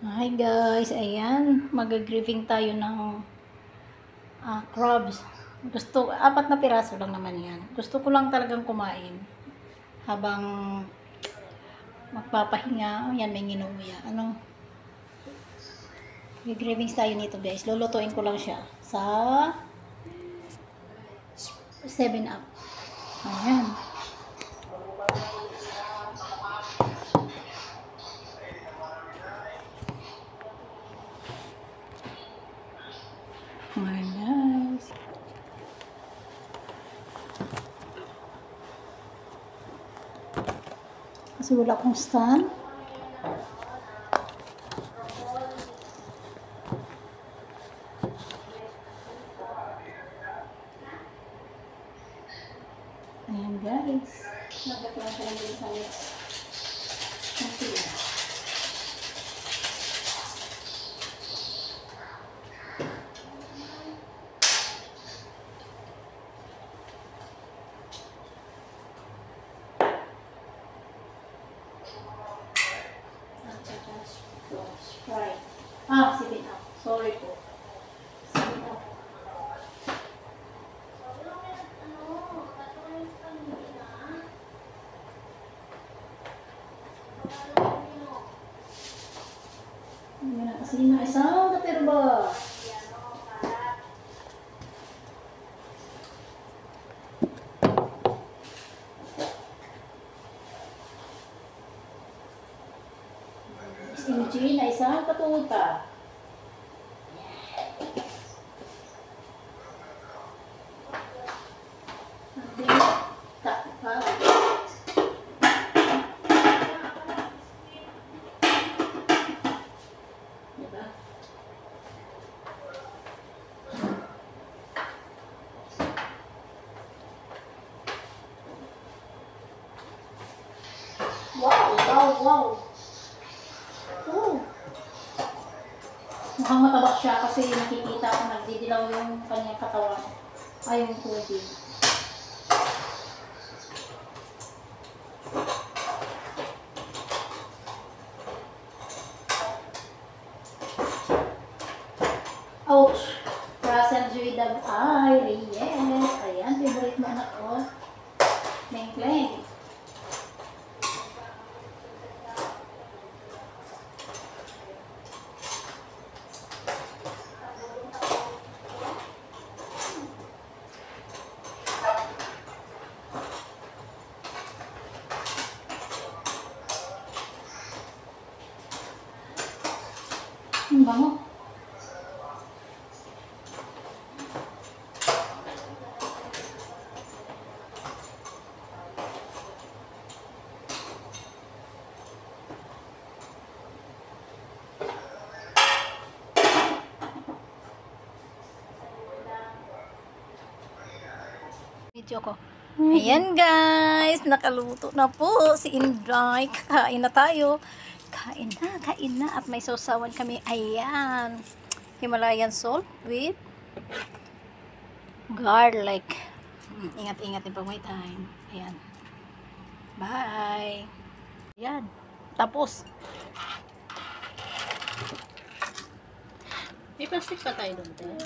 Hi guys, ayan, mag-grieving tayo ng crabs. Apat na piraso lang naman yan. Gusto ko lang talagang kumain habang magpapahinga. Yan, may nginuya. Mag-grievings tayo nito guys. Lulutuin ko lang siya sa 7-Up. Ayan. Nice. Kasi wala akong stand. Ayan guys. Nagkatuwa ko lang din sa next. Sprite. 7-Up. Sorry po. 7-Up. Ayan na kasi na isang katerba. Kimchi na isang katuta. Diba? Wow. Mukhang matabak siya kasi nakikita ko nagdidilaw yung kanyang katawan. Ay, yung tubig. Ouch! Russell Juidab. Ay, yes. Ayan, favorite mo anak ko. Meng-kleng. Ang bango. Video ko. Ayan guys, nakaluto na po si Inday. Kakain na tayo. Kain na. At may sausawan kami. Ayan. Himalayan salt with garlic. Ingat-ingat din pag may time. Ayan. Bye. Ayan. Tapos. May plastic pa tayo doon.